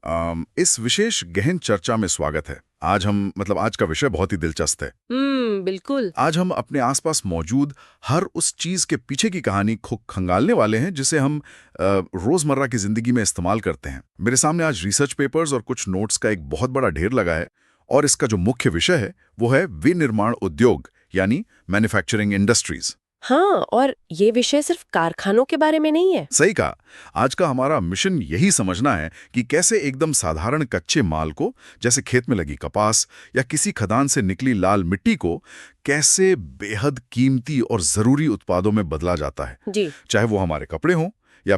इस विशेष गहन चर्चा में स्वागत है। आज का विषय बहुत ही दिलचस्प है। बिल्कुल। आज हम अपने आसपास मौजूद हर उस चीज के पीछे की कहानी खंगालने वाले हैं जिसे हम रोजमर्रा की जिंदगी में इस्तेमाल करते हैं। मेरे सामने आज रिसर्च पेपर्स और कुछ नोट्स का एक बहुत बड़ा ढेर लगा है और इसका जो मुख्य विषय है वो है विनिर्माण उद्योग यानी मैन्युफैक्चरिंग इंडस्ट्रीज। हाँ, और ये विषय सिर्फ कारखानों के बारे में नहीं है। सही कहा। आज का हमारा मिशन यही समझना है कि कैसे एकदम साधारण कच्चे माल को, जैसे खेत में लगी कपास या किसी खदान से निकली लाल मिट्टी को, कैसे बेहद कीमती और जरूरी उत्पादों में बदला जाता है जी। चाहे वो हमारे कपड़े हों या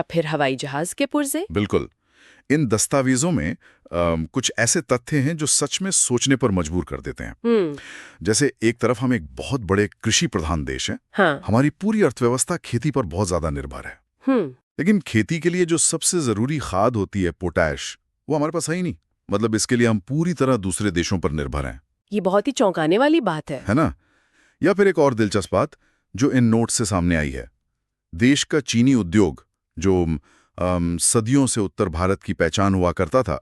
फिर हवाई जहाज के पुर्जे। बिल्कुल। इन दस्तावेजों में कुछ ऐसे तथ्य हैं जो सच में सोचने पर मजबूर कर देते हैं। जैसे एक तरफ हम एक बहुत बड़े कृषि प्रधान देश हैं। हाँ। हमारी पूरी अर्थव्यवस्था खेती पर बहुत ज्यादा निर्भर है। लेकिन खेती के लिए जो सबसे जरूरी खाद होती है पोटैश, वो हमारे पास है ही नहीं। मतलब इसके लिए हम पूरी तरह दूसरे देशों पर निर्भर हैं। ये बहुत ही चौंकाने वाली बात है ना? या फिर एक और दिलचस्प बात जो इन नोट्स से सामने आई है, देश का चीनी उद्योग जो सदियों से उत्तर भारत की पहचान हुआ करता था,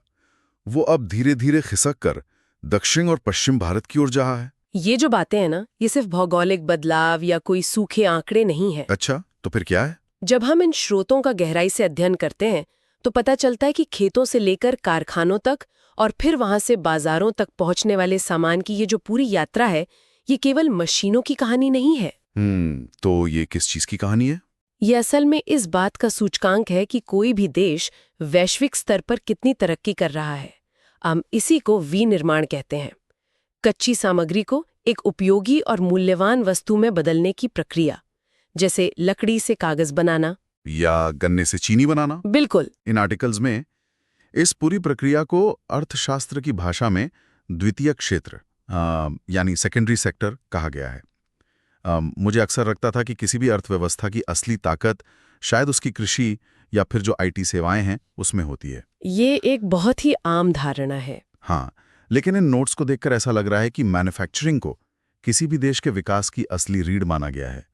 वो अब धीरे धीरे खिसक कर दक्षिण और पश्चिम भारत की ओर जा रहा है। ये जो बातें हैं ना, ये सिर्फ भौगोलिक बदलाव या कोई सूखे आंकड़े नहीं है। अच्छा, तो फिर क्या है? जब हम इन स्रोतों का गहराई से अध्ययन करते हैं तो पता चलता है कि खेतों से लेकर कारखानों तक और फिर वहां से बाजारों तक पहुंचने वाले सामान की ये जो पूरी यात्रा है, ये केवल मशीनों की कहानी नहीं है। तो ये किस चीज की कहानी है? ये असल में इस बात का सूचकांक है कि कोई भी देश वैश्विक स्तर पर कितनी तरक्की कर रहा है। हम इसी को विनिर्माण कहते हैं। कच्ची सामग्री को एक उपयोगी और मूल्यवान वस्तु में बदलने की प्रक्रिया, जैसे लकड़ी से कागज बनाना या गन्ने से चीनी बनाना। बिल्कुल। इन आर्टिकल्स में इस पूरी प्रक्रिया को अर्थशास्त्र की भाषा में द्वितीय क्षेत्र यानी सेकेंडरी सेक्टर कहा गया है। मुझे अक्सर लगता था कि किसी भी अर्थव्यवस्था की असली ताकत शायद उसकी कृषि या फिर जो आईटी सेवाएं हैं उसमें होती है। ये एक बहुत ही आम धारणा है। हाँ, लेकिन इन नोट्स को देखकर ऐसा लग रहा है कि मैन्युफैक्चरिंग को किसी भी देश के विकास की असली रीढ़ माना गया है।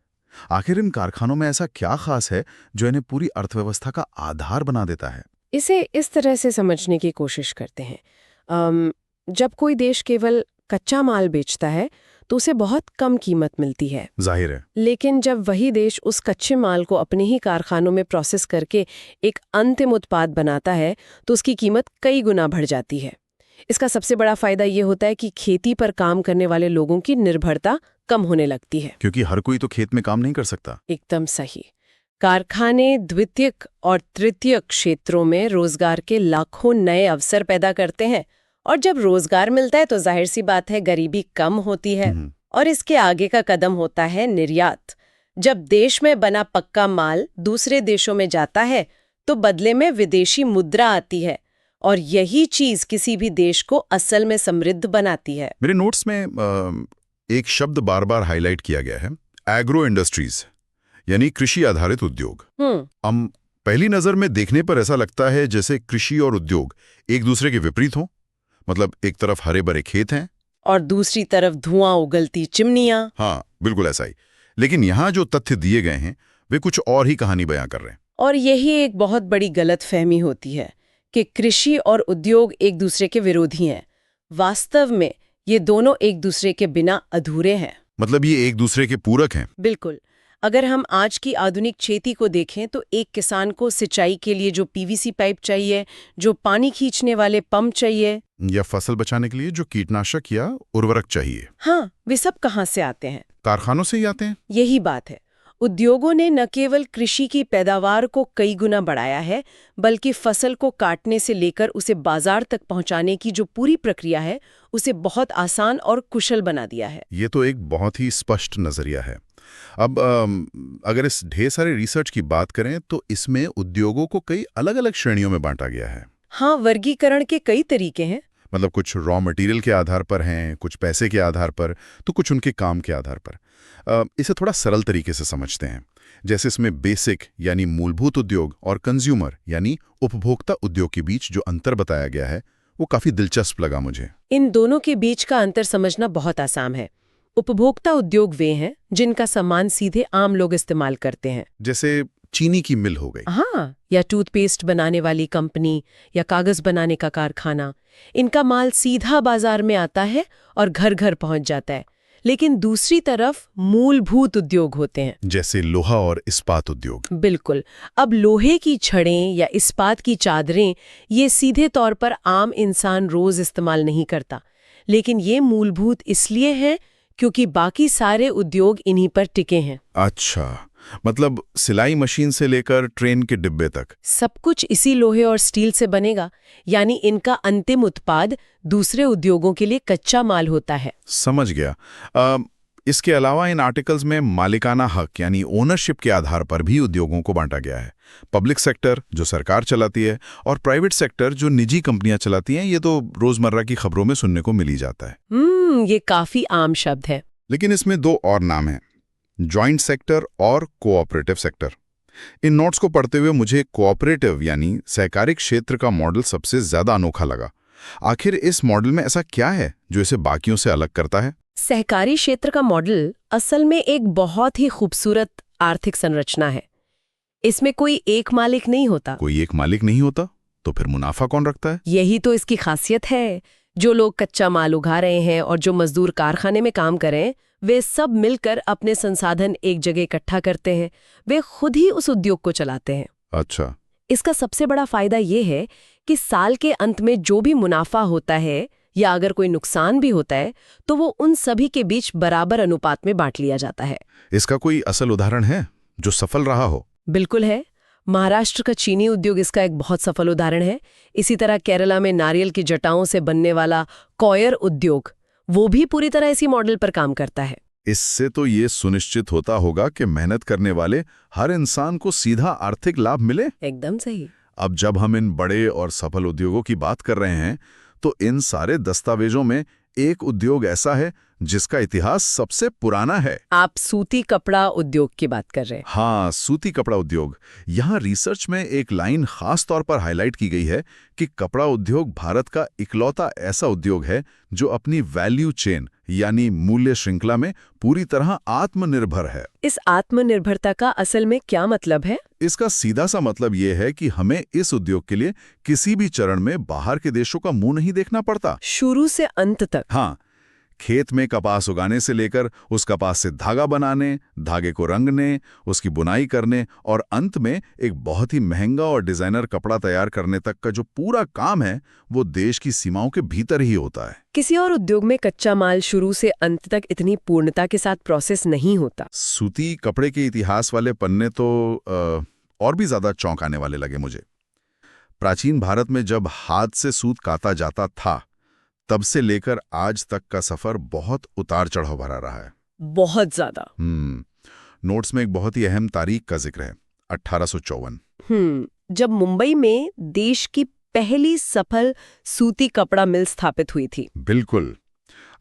आखिर इन कारखानों में ऐसा क्या खास है जो इन्हें पूरी अर्थव्यवस्था का आधार बना देता है? इसे इस तरह से समझने की कोशिश करते हैं। जब कोई देश केवल कच्चा माल बेचता है तो उसे बहुत कम कीमत मिलती है, जाहिर है। लेकिन जब वही देश उस कच्चे माल को अपने ही कारखानों में प्रोसेस करके एक अंतिम उत्पाद बनाता है तो उसकी कीमत कई गुना बढ़ जाती है। इसका सबसे बड़ा फायदा ये होता है कि खेती पर काम करने वाले लोगों की निर्भरता कम होने लगती है, क्योंकि हर कोई तो खेत में काम नहीं कर सकता। एकदम सही। कारखाने द्वितीयक और तृतीयक क्षेत्रों में रोजगार के लाखों नए अवसर पैदा करते हैं, और जब रोजगार मिलता है तो जाहिर सी बात है गरीबी कम होती है। और इसके आगे का कदम होता है निर्यात। जब देश में बना पक्का माल दूसरे देशों में जाता है तो बदले में विदेशी मुद्रा आती है, और यही चीज किसी भी देश को असल में समृद्ध बनाती है। मेरे नोट्स में एक शब्द बार बार हाईलाइट किया गया है, एग्रो इंडस्ट्रीज यानी कृषि आधारित उद्योग। पहली नजर में देखने पर ऐसा लगता है जैसे कृषि और उद्योग एक दूसरे के विपरीत हों। मतलब एक तरफ हरे भरे खेत हैं और दूसरी तरफ धुआं उगलती चिमनियां। हाँ, बिल्कुल ऐसा ही। लेकिन यहाँ जो तथ्य दिए गए हैं वे कुछ और ही कहानी बयां कर रहे हैं। और यही एक बहुत बड़ी गलतफहमी होती है कि कृषि और उद्योग एक दूसरे के विरोधी हैं। वास्तव में ये दोनों एक दूसरे के बिना अधूरे हैं। मतलब ये एक दूसरे के पूरक हैं। बिल्कुल। अगर हम आज की आधुनिक खेती को देखें तो एक किसान को सिंचाई के लिए जो पीवीसी पाइप चाहिए, जो पानी खींचने वाले पंप चाहिए, या फसल बचाने के लिए जो कीटनाशक या उर्वरक चाहिए, हाँ, वे सब कहाँ से आते हैं? कारखानों से ही आते हैं। यही बात है। उद्योगों ने न केवल कृषि की पैदावार को कई गुना बढ़ाया है, बल्कि फसल को काटने से लेकर उसे बाजार तक पहुंचाने की जो पूरी प्रक्रिया है उसे बहुत आसान और कुशल बना दिया है। ये तो एक बहुत ही स्पष्ट नजरिया है। अब अगर इस ढेर सारे रिसर्च की बात करें तो इसमें उद्योगों को कई अलग अलग श्रेणियों में बांटा गया है। हाँ, वर्गीकरण के कई तरीके हैं। मतलब कुछ रॉ मटेरियल के आधार पर हैं, कुछ पैसे के आधार पर, तो कुछ उनके काम के आधार पर। इसे थोड़ा सरल तरीके से समझते हैं। जैसे इसमें बेसिक यानी मूलभूत उद्योग और कंज्यूमर यानी उपभोक्ता उद्योग के बीच जो अंतर बताया गया है वो काफी दिलचस्प लगा मुझे। इन दोनों के बीच का अंतर समझना बहुत आसान है। उपभोक्ता उद्योग वे हैं जिनका सामान सीधे आम लोग इस्तेमाल करते हैं, जैसे चीनी की मिल हो गई। हाँ, या टूथपेस्ट बनाने वाली कंपनी या कागज बनाने का कारखाना, इनका माल सीधा बाजार में आता है और घर घर पहुंच जाता है। लेकिन दूसरी तरफ मूलभूत उद्योग होते हैं, जैसे लोहा और इस्पात उद्योग। बिल्कुल। अब लोहे की छड़ें या इस्पात की चादरें, ये सीधे तौर पर आम इंसान रोज इस्तेमाल नहीं करता, लेकिन ये मूलभूत इसलिए हैं क्योंकि बाकी सारे उद्योग इन्हीं पर टिके हैं। अच्छा, मतलब सिलाई मशीन से लेकर ट्रेन के डिब्बे तक सब कुछ इसी लोहे और स्टील से बनेगा, यानी इनका अंतिम उत्पाद दूसरे उद्योगों के लिए कच्चा माल होता है। समझ गया। इसके अलावा इन आर्टिकल्स में मालिकाना हक यानी ओनरशिप के आधार पर भी उद्योगों को बांटा गया है। पब्लिक सेक्टर जो सरकार चलाती है और प्राइवेट सेक्टर जो निजी कंपनियां चलाती हैं, ये तो रोजमर्रा की खबरों में सुनने को मिल ही जाता है। ये काफी आम शब्द है। लेकिन इसमें दो और नाम हैं, जॉइंट सेक्टर और कोऑपरेटिव सेक्टर। इन नोट्स को पढ़ते हुए मुझे कोऑपरेटिव यानी सहकारी क्षेत्र का मॉडल सबसे ज्यादा अनोखा लगा। आखिर इस मॉडल में ऐसा क्या है जो इसे बाकियों से अलग करता है? सहकारी क्षेत्र का मॉडल असल में एक बहुत ही खूबसूरत आर्थिक संरचना है। इसमें कोई एक मालिक नहीं होता। कोई एक मालिक नहीं होता, तो फिर मुनाफा कौन रखता है? यही तो इसकी खासियत है। जो लोग कच्चा माल उगा रहे हैं और जो मजदूर कारखाने में काम करें, वे सब मिलकर अपने संसाधन एक जगह इकट्ठा करते हैं। वे खुद ही उस उद्योग को चलाते हैं। अच्छा। इसका सबसे बड़ा फायदा ये है कि साल के अंत में जो भी मुनाफा होता है या अगर कोई नुकसान भी होता है, तो वो उन सभी के बीच बराबर अनुपात में बांट लिया जाता है। इसका कोई असल उदाहरण है जो सफल रहा हो? बिल्कुल है। महाराष्ट्र का चीनी उद्योग इसका एक बहुत सफल उदाहरण है। इसी तरह केरला में नारियल की जटाओं से बनने वाला कॉयर उद्योग, वो भी पूरी तरह इसी मॉडल पर काम करता है। इससे तो ये सुनिश्चित होता होगा कि मेहनत करने वाले हर इंसान को सीधा आर्थिक लाभ मिले। एकदम सही। अब जब हम इन बड़े और सफल उद्योगों की बात कर रहे हैं, तो इन सारे दस्तावेजों में एक उद्योग ऐसा है जिसका इतिहास सबसे पुराना है। आप सूती कपड़ा उद्योग की बात कर रहे हैं? हाँ, सूती कपड़ा उद्योग। यहाँ रिसर्च में एक लाइन खास तौर पर हाईलाइट की गई है कि कपड़ा उद्योग भारत का इकलौता ऐसा उद्योग है जो अपनी वैल्यू चेन यानी मूल्य श्रृंखला में पूरी तरह आत्मनिर्भर है। इस आत्मनिर्भरता का असल में क्या मतलब है? इसका सीधा सा मतलब ये है कि हमें इस उद्योग के लिए किसी भी चरण में बाहर के देशों का मुंह नहीं देखना पड़ता, शुरू से अंत तक। हाँ, खेत में कपास उगाने से लेकर उस कपास से धागा बनाने, धागे को रंगने, उसकी बुनाई करने और अंत में एक बहुत ही महंगा और डिजाइनर कपड़ा तैयार करने तक का जो पूरा काम है, वो देश की सीमाओं के भीतर ही होता है। किसी और उद्योग में कच्चा माल शुरू से अंत तक इतनी पूर्णता के साथ प्रोसेस नहीं होता। सूती कपड़े के इतिहास वाले पन्ने तो और भी ज्यादा चौंकाने वाले लगे मुझे। प्राचीन भारत में जब हाथ से सूत काता जाता था, तब से लेकर आज तक का सफर बहुत उतार चढ़ाव भरा रहा है। बहुत ज्यादा। नोट्स में एक बहुत ही अहम तारीख का जिक्र है, 1854। जब मुंबई में देश की पहली सफल सूती कपड़ा मिल स्थापित हुई थी। बिल्कुल।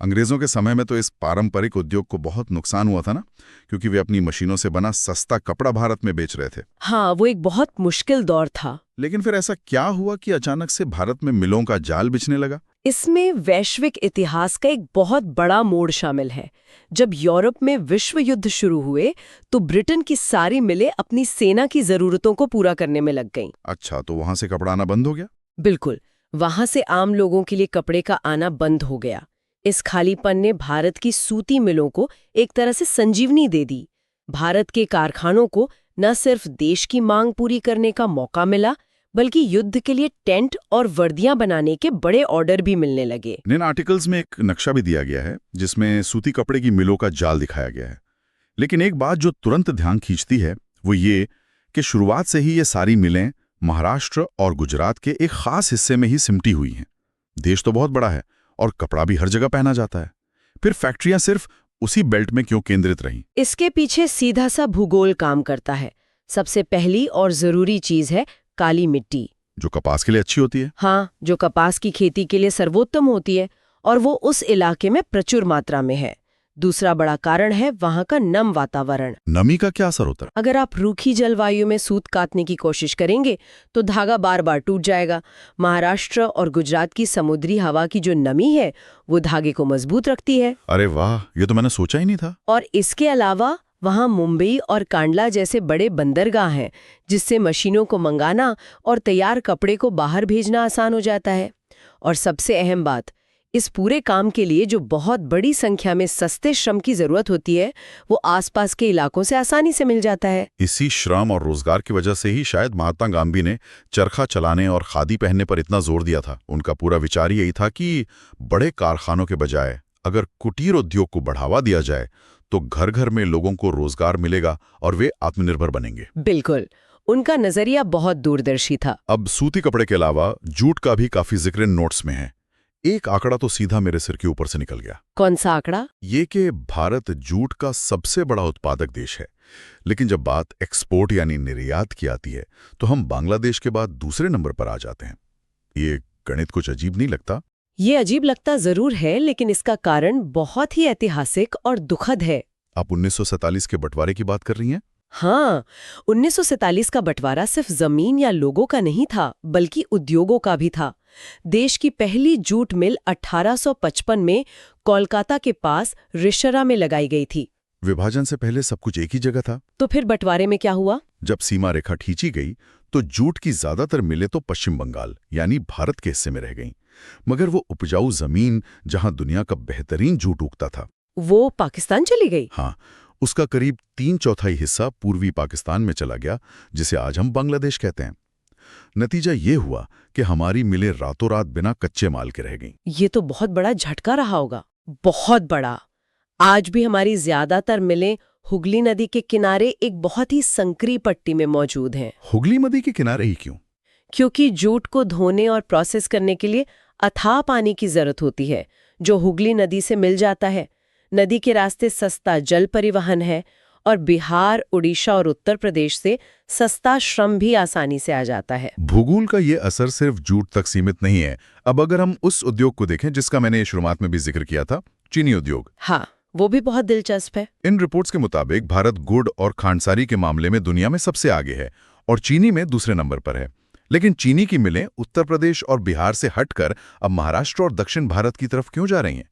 अंग्रेजों के समय में तो इस पारंपरिक उद्योग को बहुत नुकसान हुआ था ना, क्योंकि वे अपनी मशीनों से बना सस्ता कपड़ा भारत में बेच रहे थे। हाँ, वो एक बहुत मुश्किल दौर था। लेकिन फिर ऐसा क्या हुआ कि अचानक से भारत में मिलों का जाल बिछने लगा? इसमें वैश्विक इतिहास का एक बहुत बड़ा मोड़ शामिल है। जब यूरोप में विश्व युद्ध शुरू हुए, तो ब्रिटेन की सारी मिलें अपनी सेना की जरूरतों को पूरा करने में लग गईं। अच्छा, तो वहां से कपड़ा आना बंद हो गया? बिल्कुल, वहां से आम लोगों के लिए कपड़े का आना बंद हो गया। इस खालीपन ने भारत की सूती मिलों को एक तरह से संजीवनी दे दी। भारत के कारखानों को न सिर्फ देश की मांग पूरी करने का मौका मिला, बल्कि युद्ध के लिए टेंट और वर्दियां बनाने के बड़े ऑर्डर भी मिलने लगे। इन आर्टिकल्स में एक नक्शा भी दिया गया है जिसमें सूती कपड़े की मिलों का जाल दिखाया गया है। लेकिन एक बात जो तुरंत ध्यान खींचती है वो ये कि शुरुआत से ही ये सारी मिलें महाराष्ट्र और गुजरात के एक खास हिस्से में ही सिमटी हुई हैं। देश तो बहुत बड़ा है और कपड़ा भी हर जगह पहना जाता है, फिर फैक्ट्रियां सिर्फ उसी बेल्ट में क्यों केंद्रित रहीं? इसके पीछे सीधा सा भूगोल काम करता है। सबसे पहली और जरूरी चीज है काली मिट्टी, जो कपास के लिए अच्छी होती है। हाँ, जो कपास की खेती के लिए सर्वोत्तम होती है और वो उस इलाके में प्रचुर मात्रा में है। दूसरा बड़ा कारण है वहाँ का नम वातावरण। नमी का क्या असर होता है? अगर आप रूखी जलवायु में सूत काटने की कोशिश करेंगे तो धागा बार बार टूट जाएगा। महाराष्ट्र और गुजरात की समुद्री हवा की जो नमी है वो धागे को मजबूत रखती है। अरे वाह, ये तो मैंने सोचा ही नहीं था। और इसके अलावा वहाँ मुंबई और कांडला जैसे बड़े बंदरगाह हैं, जिससे मशीनों को मंगाना और तैयार कपड़े को बाहर भेजना आसान हो जाता है। और सबसे अहम बात, इस पूरे काम के लिए जो बहुत बड़ी संख्या में सस्ते श्रम की जरूरत होती है, वो आसपास के इलाकों से आसानी से मिल जाता है। इसी श्रम और रोजगार की वजह से ही शायद महात्मा गांधी ने चरखा चलाने और खादी पहनने पर इतना जोर दिया था। उनका पूरा विचार यही था कि बड़े कारखानों के बजाय अगर कुटीर उद्योग को बढ़ावा दिया जाए तो घर घर में लोगों को रोजगार मिलेगा और वे आत्मनिर्भर बनेंगे। बिल्कुल, उनका नजरिया बहुत दूरदर्शी था। अब सूती कपड़े के अलावा जूट का भी काफी जिक्र नोट्स में है। एक आंकड़ा तो सीधा मेरे सिर के ऊपर से निकल गया। कौन सा आंकड़ा? ये कि भारत जूट का सबसे बड़ा उत्पादक देश है, लेकिन जब बात एक्सपोर्ट यानी निर्यात की आती है तो हम बांग्लादेश के बाद दूसरे नंबर पर आ जाते हैं। ये गणित कुछ अजीब नहीं लगता? ये अजीब लगता जरूर है, लेकिन इसका कारण बहुत ही ऐतिहासिक और दुखद है। आप 1947 के बंटवारे की बात कर रही हैं? हाँ, 1947 का बंटवारा सिर्फ जमीन या लोगों का नहीं था, बल्कि उद्योगों का भी था। देश की पहली जूट मिल 1855 में कोलकाता के पास रिशरा में लगाई गई थी। विभाजन से पहले सब कुछ एक ही जगह था। तो फिर बंटवारे में क्या हुआ? जब सीमा रेखा खींची गई तो जूट की ज्यादातर मिलें तो पश्चिम बंगाल यानी भारत के हिस्से में रह गईं, मगर वो उपजाऊ जमीन जहां दुनिया का बेहतरीन जूट उगता था, वो पाकिस्तान चली गई। हाँ, उसका करीब 3/4 हिस्सा पूर्वी पाकिस्तान में चला गया, जिसे आज हम बांग्लादेश कहते हैं। नतीजा ये हुआ कि हमारी मिलें रातों रात बिना कच्चे माल के रह गईं। ये तो बहुत बड़ा झटका रहा होगा, बहुत बड़ा। आज भी हमारी ज्यादातर मिलें हुगली नदी के किनारे एक बहुत ही संकरी पट्टी में मौजूद हैं। हुगली नदी के किनारे ही क्यों? क्योंकि जूट को धोने और प्रोसेस करने के लिए अथाह पानी की जरूरत होती है, जो हुगली नदी से मिल जाता है। नदी के रास्ते सस्ता जल परिवहन है और बिहार, उड़ीसा और उत्तर प्रदेश से सस्ता श्रम भी आसानी से आ जाता है। भूगोल का ये असर सिर्फ जूट तक सीमित नहीं है। अब अगर हम उस उद्योग को देखें जिसका मैंने शुरुआत में भी जिक्र किया था, चीनी उद्योग। हाँ, वो भी बहुत दिलचस्प है। इन रिपोर्ट्स के मुताबिक भारत गुड़ और खांडसारी के मामले में दुनिया में सबसे आगे है और चीनी में दूसरे नंबर पर है। लेकिन चीनी की मिलें उत्तर प्रदेश और बिहार से हटकर अब महाराष्ट्र और दक्षिण भारत की तरफ क्यों जा रही हैं?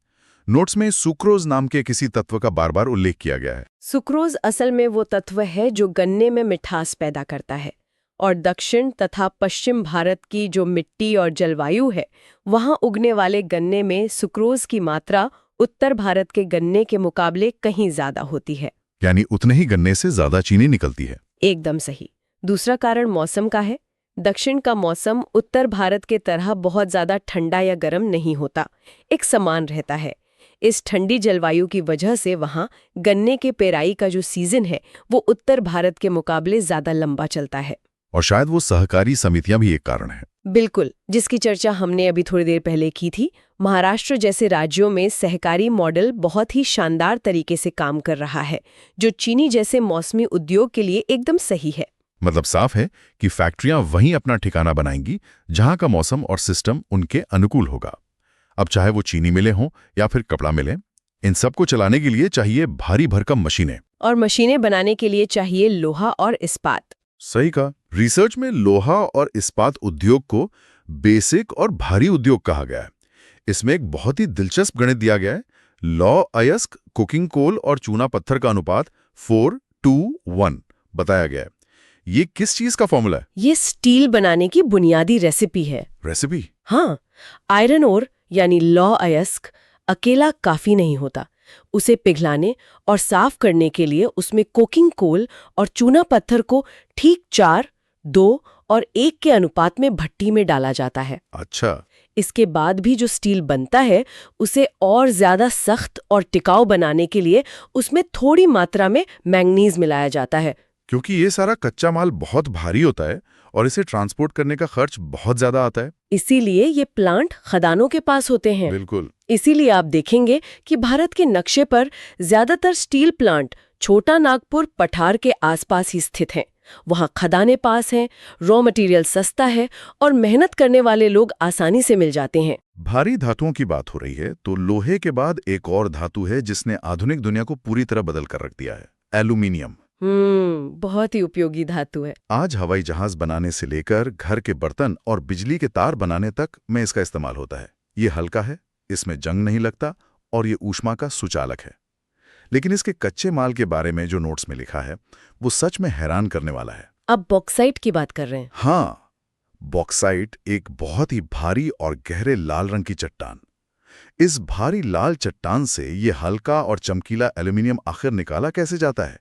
नोट्स में सुक्रोज नाम के किसी तत्व का बार बार उल्लेख किया गया है। सुक्रोज असल में वो तत्व है जो गन्ने में मिठास पैदा करता है, और दक्षिण तथा पश्चिम भारत की जो मिट्टी और जलवायु है, वहाँ उगने वाले गन्ने में सुक्रोज की मात्रा उत्तर भारत के गन्ने के मुकाबले कहीं ज्यादा होती है। यानी उतने ही गन्ने से ज्यादा चीनी निकलती है। एकदम सही। दूसरा कारण मौसम का है। दक्षिण का मौसम उत्तर भारत के तरह बहुत ज्यादा ठंडा या गर्म नहीं होता, एक समान रहता है। इस ठंडी जलवायु की वजह से वहाँ गन्ने के पेराई का जो सीजन है वो उत्तर भारत के मुकाबले ज्यादा लंबा चलता है। और शायद वो सहकारी समितियां भी एक कारण है। बिल्कुल, जिसकी चर्चा हमने अभी थोड़ी देर पहले की थी। महाराष्ट्र जैसे राज्यों में सहकारी मॉडल बहुत ही शानदार तरीके से काम कर रहा है, जो चीनी जैसे मौसमी उद्योग के लिए एकदम सही है। मतलब साफ है कि फैक्ट्रियां वहीं अपना ठिकाना बनाएंगी जहां का मौसम और सिस्टम उनके अनुकूल होगा। अब चाहे वो चीनी मिलें हों या फिर कपड़ा मिले, इन सबको चलाने के लिए चाहिए भारी भरकम मशीनें, और मशीनें बनाने के लिए चाहिए लोहा और इस्पात। सही कहा। रिसर्च में लोहा और इस्पात उद्योग को बेसिक और भारी उद्योग कहा गया है। इसमें एक बहुत ही दिलचस्प गणित दिया गया है। लॉ अयस्क कुकिंग कोल और चूना पत्थर का अनुपात 4:1 बताया गया है। ये किस चीज का फॉर्मूला है? ये स्टील बनाने की बुनियादी रेसिपी है। रेसिपी? हाँ, आयरन ओर यानी लॉ अयस्क अकेला काफी नहीं होता। उसे पिघलाने और साफ करने के लिए उसमें कोकिंग कोल और चूना पत्थर को ठीक 4, 2 और 1 के अनुपात में भट्टी में डाला जाता है। अच्छा। इसके बाद भी जो स्टील बनता है उसे और ज्यादा सख्त और टिकाऊ बनाने के लिए उसमें थोड़ी मात्रा में मैंगनीज मिलाया जाता है। क्योंकि ये सारा कच्चा माल बहुत भारी होता है और इसे ट्रांसपोर्ट करने का खर्च बहुत ज्यादा आता है। इसीलिए ये प्लांट खदानों के पास होते हैं। बिल्कुल। इसीलिए आप देखेंगे कि भारत के नक्शे पर ज्यादातर स्टील प्लांट छोटा नागपुर पठार के आसपास ही स्थित हैं। वहाँ खदानें पास हैं, रॉ मटेरियल सस्ता है और मेहनत करने वाले लोग आसानी से मिल जाते हैं। भारी धातुओं की बात हो रही है तो लोहे के बाद एक और धातु है जिसने आधुनिक दुनिया को पूरी तरह बदल कर रख दिया है, एल्यूमिनियम। बहुत ही उपयोगी धातु है। आज हवाई जहाज बनाने से लेकर घर के बर्तन और बिजली के तार बनाने तक में इसका इस्तेमाल होता है। ये हल्का है, इसमें जंग नहीं लगता और ये ऊष्मा का सुचालक है। लेकिन इसके कच्चे माल के बारे में जो नोट्स में लिखा है वो सच में हैरान करने वाला है। अब बॉक्साइट की बात कर रहे हैं। हाँ, बॉक्साइट एक बहुत ही भारी और गहरे लाल रंग की चट्टान। इस भारी लाल चट्टान से ये हल्का और चमकीला एल्यूमिनियम आखिर निकाला कैसे जाता है?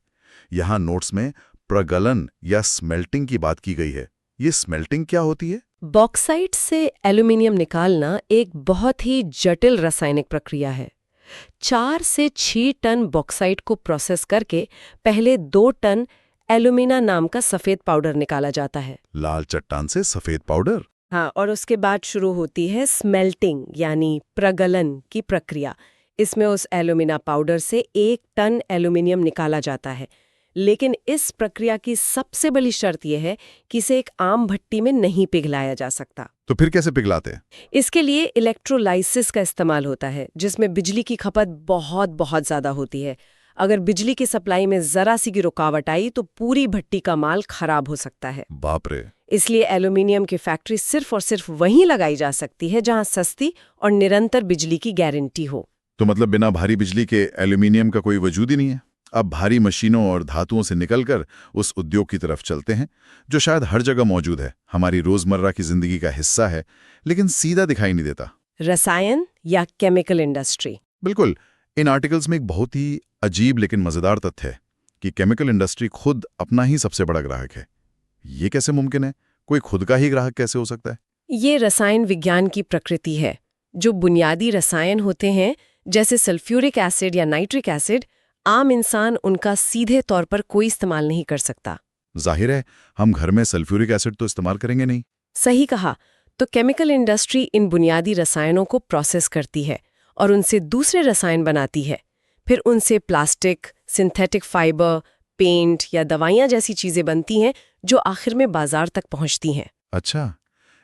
यहाँ नोट्स में प्रगलन या स्मेल्टिंग की बात की गई है। ये स्मेल्टिंग क्या होती है? बॉक्साइट से एल्यूमिनियम निकालना एक बहुत ही जटिल रासायनिक प्रक्रिया है। 4 से 6 टन बॉक्साइट को प्रोसेस करके पहले 2 टन एल्यूमिना नाम का सफेद पाउडर निकाला जाता है। लाल चट्टान से सफेद पाउडर? हाँ, और उसके बाद शुरू होती है स्मेल्टिंग यानी प्रगलन की प्रक्रिया। इसमें उस एल्यूमिना पाउडर से 1 टन एल्यूमिनियम निकाला जाता है। लेकिन इस प्रक्रिया की सबसे बड़ी शर्त यह है कि इसे एक आम भट्टी में नहीं पिघलाया जा सकता। तो फिर कैसे पिघलाते हैं? इसके लिए इलेक्ट्रोलाइसिस का इस्तेमाल होता है, जिसमें बिजली की खपत बहुत ज़्यादा होती है। अगर बिजली की सप्लाई में जरा सी की रुकावट आई तो पूरी भट्टी का माल खराब हो सकता है। बाप रे! इसलिए एल्यूमिनियम की फैक्ट्री सिर्फ और सिर्फ वहीं लगाई जा सकती है जहां सस्ती और निरंतर बिजली की गारंटी हो। तो मतलब बिना भारी बिजली के एल्यूमिनियम का कोई वजूद ही नहीं है। अब भारी मशीनों और धातुओं से निकलकर उस उद्योग की तरफ चलते हैं जो शायद हर जगह मौजूद है, हमारी रोजमर्रा की जिंदगी का हिस्सा है, लेकिन सीधा दिखाई नहीं देता। रसायन या केमिकल इंडस्ट्री। बिल्कुल। इन आर्टिकल्स में एक बहुत ही अजीब लेकिन मजेदार तथ्य है कि केमिकल इंडस्ट्री खुद अपना ही सबसे बड़ा ग्राहक है। ये कैसे मुमकिन है? कोई खुद का ही ग्राहक कैसे हो सकता है? ये रसायन विज्ञान की प्रकृति है। जो बुनियादी रसायन होते हैं जैसे सल्फ्यूरिक एसिड या नाइट्रिक एसिड, आम इंसान उनका सीधे तौर पर कोई इस्तेमाल नहीं कर सकता। जाहिर है, हम घर में सल्फ्यूरिक एसिड तो इस्तेमाल करेंगे नहीं। सही कहा। तो केमिकल इंडस्ट्री इन बुनियादी रसायनों को प्रोसेस करती है और उनसे दूसरे रसायन बनाती है। फिर उनसे प्लास्टिक, सिंथेटिक फाइबर, पेंट या दवाइयाँ जैसी चीजें बनती हैं जो आखिर में बाजार तक पहुंचती हैं। अच्छा,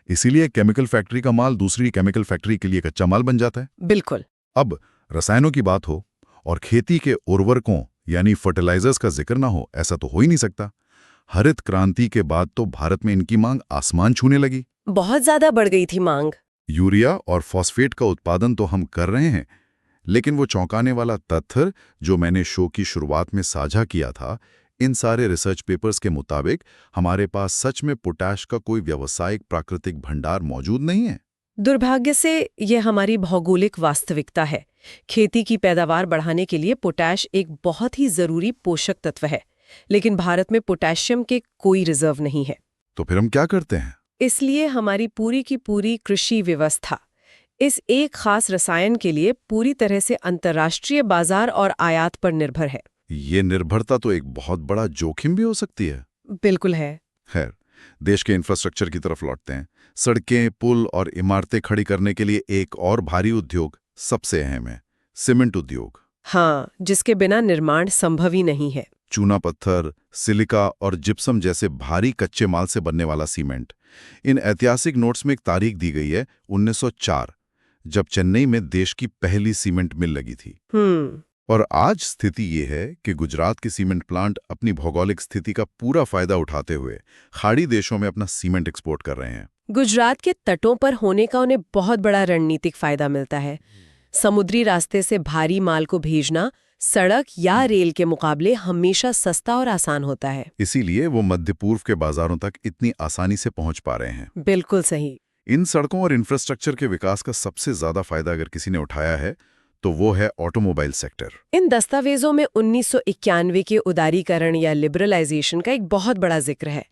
इसीलिए केमिकल फैक्ट्री का माल दूसरी केमिकल फैक्ट्री के लिए कच्चा माल बन जाता है। बिल्कुल। अब रसायनों की बात हो और खेती के उर्वरकों यानी फर्टिलाइजर्स का जिक्र ना हो, ऐसा तो हो ही नहीं सकता। हरित क्रांति के बाद तो भारत में इनकी मांग आसमान छूने लगी। बहुत ज्यादा बढ़ गई थी मांग। यूरिया और फॉस्फेट का उत्पादन तो हम कर रहे हैं, लेकिन वो चौंकाने वाला तथ्य जो मैंने शो की शुरुआत में साझा किया था, इन सारे रिसर्च पेपर्स के मुताबिक हमारे पास सच में पोटैश का कोई व्यावसायिक प्राकृतिक भंडार मौजूद नहीं है। दुर्भाग्य से ये हमारी भौगोलिक वास्तविकता है। खेती की पैदावार बढ़ाने के लिए पोटैश एक बहुत ही जरूरी पोषक तत्व है, लेकिन भारत में पोटेशियम के कोई रिजर्व नहीं है। तो फिर हम क्या करते हैं? इसलिए हमारी पूरी की पूरी कृषि व्यवस्था इस एक खास रसायन के लिए पूरी तरह से अंतर्राष्ट्रीय बाजार और आयात पर निर्भर है। ये निर्भरता तो एक बहुत बड़ा जोखिम भी हो सकती है। बिल्कुल है। खैर, देश के इंफ्रास्ट्रक्चर की तरफ लौटते हैं। सड़कें, पुल और इमारतें खड़ी करने के लिए एक और भारी उद्योग सबसे अहम है, सीमेंट उद्योग। हाँ, जिसके बिना निर्माण संभव ही नहीं है। चूना पत्थर, सिलिका और जिप्सम जैसे भारी कच्चे माल से बनने वाला सीमेंट। इन ऐतिहासिक नोट्स में एक तारीख दी गई है, 1904, जब चेन्नई में देश की पहली सीमेंट मिल लगी थी। और आज स्थिति ये है कि गुजरात के सीमेंट प्लांट अपनी भौगोलिक स्थिति का पूरा फायदा उठाते हुए खाड़ी देशों में अपना सीमेंट एक्सपोर्ट कर रहे हैं। गुजरात के तटों पर होने का उन्हें बहुत बड़ा रणनीतिक फायदा मिलता है। समुद्री रास्ते से भारी माल को भेजना सड़क या रेल के मुकाबले हमेशा सस्ता और आसान होता है। इसीलिए वो मध्य पूर्व के बाजारों तक इतनी आसानी से पहुंच पा रहे हैं। बिल्कुल सही। इन सड़कों और इंफ्रास्ट्रक्चर के विकास का सबसे ज्यादा फायदा अगर किसी ने उठाया है तो वो है ऑटोमोबाइल सेक्टर। इन दस्तावेजों में 1991 के उदारीकरण या लिबरलाइजेशन का एक बहुत बड़ा जिक्र है।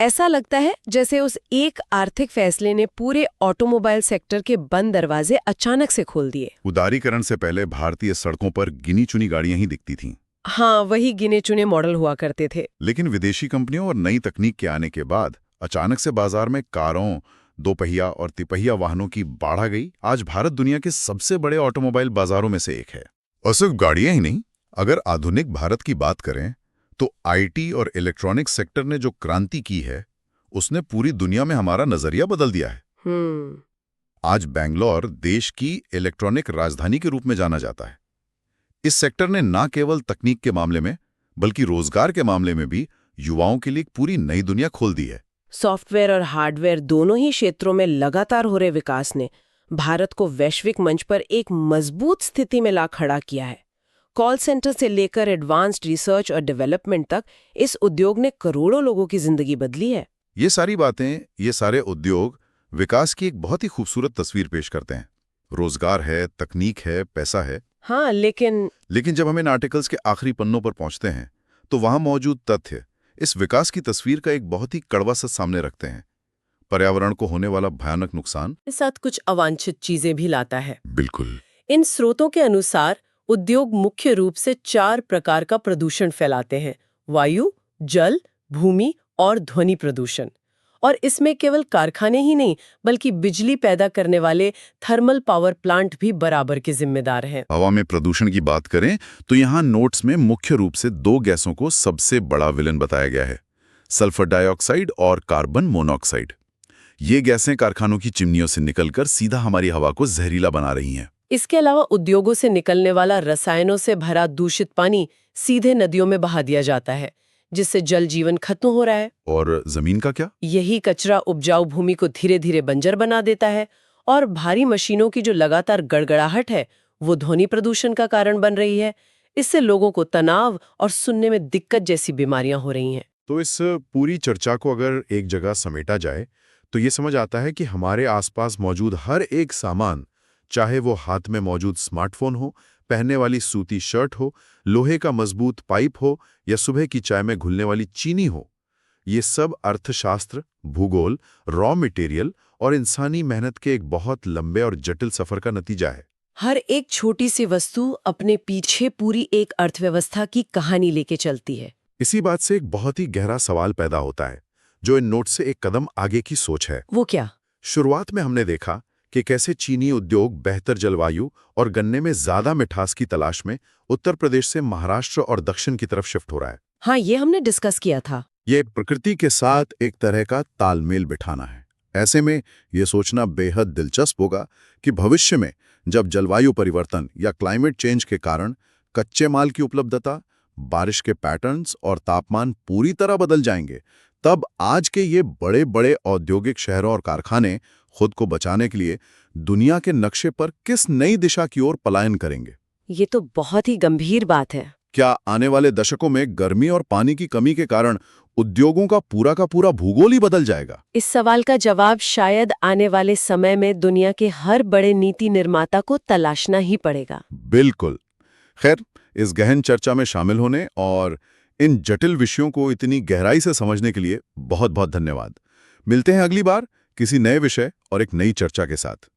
ऐसा लगता है जैसे उस एक आर्थिक फैसले ने पूरे ऑटोमोबाइल सेक्टर के बंद दरवाजे अचानक से खोल दिए। उदारीकरण से पहले भारतीय सड़कों पर गिनी चुनी गाड़ियां ही दिखती थीं। हाँ, वही गिने चुने मॉडल हुआ करते थे। लेकिन विदेशी कंपनियों और नई तकनीक के आने के बाद अचानक से बाजार में कारों, दोपहिया और तिपहिया वाहनों की बाढ़ आ गई। आज भारत दुनिया के सबसे बड़े ऑटोमोबाइल बाजारों में से एक है। और सिर्फ गाड़ियां ही नहीं, अगर आधुनिक भारत की बात करें तो आईटी और इलेक्ट्रॉनिक्स सेक्टर ने जो क्रांति की है उसने पूरी दुनिया में हमारा नजरिया बदल दिया है। आज बेंगलोर देश की इलेक्ट्रॉनिक राजधानी के रूप में जाना जाता है। इस सेक्टर ने न केवल तकनीक के मामले में बल्कि रोजगार के मामले में भी युवाओं के लिए एक पूरी नई दुनिया खोल दी है। सॉफ्टवेयर और हार्डवेयर दोनों ही क्षेत्रों में लगातार हो रहे विकास ने भारत को वैश्विक मंच पर एक मजबूत स्थिति में ला खड़ा किया है। कॉल सेंटर से लेकर एडवांस्ड रिसर्च और डेवलपमेंट तक इस उद्योग ने करोड़ों लोगों की जिंदगी बदली है। ये सारी बातें, ये सारे उद्योग विकास की एक बहुत ही खूबसूरत तस्वीर पेश करते हैं। रोजगार है, तकनीक है, पैसा है। हाँ, लेकिन जब हम इन आर्टिकल्स के आखिरी पन्नों पर पहुंचते हैं तो वहां मौजूद तथ्य इस विकास की तस्वीर का एक बहुत ही कड़वा सच सामने रखते हैं। पर्यावरण को होने वाला भयानक नुकसान इस साथ कुछ अवांछित चीजें भी लाता है। बिल्कुल। इन स्रोतों के अनुसार उद्योग मुख्य रूप से 4 प्रकार का प्रदूषण फैलाते हैं: वायु, जल, भूमि और ध्वनि प्रदूषण। और इसमें केवल कारखाने ही नहीं बल्कि बिजली पैदा करने वाले थर्मल पावर प्लांट भी बराबर के जिम्मेदार हैं। हवा में प्रदूषण की बात करें तो यहाँ नोट्स में मुख्य रूप से 2 गैसों को सबसे बड़ा विलन बताया गया है, सल्फर डाइऑक्साइड और कार्बन मोनोऑक्साइड। ये गैसें कारखानों की चिमनियों से निकलकर सीधा हमारी हवा को जहरीला बना रही हैं। इसके अलावा उद्योगों से निकलने वाला रसायनों से भरा दूषित पानी सीधे नदियों में बहा दिया जाता है, जिससे जल जीवन खत्म हो रहा है। और जमीन का क्या? यही कचरा उपजाऊ भूमि को धीरे धीरे बंजर बना देता है और भारी मशीनों की जो लगातार गड़गड़ाहट है वो ध्वनि प्रदूषण का कारण बन रही है। इससे लोगों को तनाव और सुनने में दिक्कत जैसी बीमारियां हो रही हैं। तो इस पूरी चर्चा को अगर एक जगह समेटा जाए तो ये समझ आता है कि हमारे आसपास मौजूद हर एक सामान, चाहे वो हाथ में मौजूद स्मार्टफोन हो, पहनने वाली सूती शर्ट हो, लोहे का मजबूत पाइप हो या सुबह की चाय में घुलने वाली चीनी हो, ये सब अर्थशास्त्र, भूगोल, रॉ मटेरियल और इंसानी मेहनत के एक बहुत लंबे और जटिल सफर का नतीजा है। हर एक छोटी सी वस्तु अपने पीछे पूरी एक अर्थव्यवस्था की कहानी लेके चलती है। इसी बात से एक बहुत ही गहरा सवाल पैदा होता है, जो इन नोट से एक कदम आगे की सोच है। वो क्या? शुरुआत में हमने देखा कि कैसे चीनी उद्योग बेहतर जलवायु और गन्ने में ज्यादा मिठास की तलाश में उत्तर प्रदेश से महाराष्ट्र और दक्षिण की तरफ शिफ्ट हो रहा है। हाँ, ये हमने डिस्कस किया था। ये प्रकृति के साथ एक तरह का तालमेल बिठाना है। ऐसे में ये सोचना बेहद दिलचस्प होगा कि भविष्य में जब जलवायु परिवर्तन या क्लाइमेट चेंज के कारण कच्चे माल की उपलब्धता, बारिश के पैटर्न्स और तापमान पूरी तरह बदल जाएंगे, तब आज के ये बड़े बड़े औद्योगिक शहरों और कारखाने खुद को बचाने के लिए दुनिया के नक्शे पर किस नई दिशा की ओर पलायन करेंगे। ये तो बहुत ही गंभीर बात है। क्या आने वाले दशकों में गर्मी और पानी की कमी के कारण उद्योगों का पूरा भूगोल ही बदल जाएगा? इस सवाल का जवाब शायद आने वाले समय में दुनिया के हर बड़े नीति निर्माता को तलाशना ही पड़ेगा। बिल्कुल। खैर, इस गहन चर्चा में शामिल होने और इन जटिल विषयों को इतनी गहराई से समझने के लिए बहुत बहुत धन्यवाद। मिलते हैं अगली बार किसी नए विषय और एक नई चर्चा के साथ।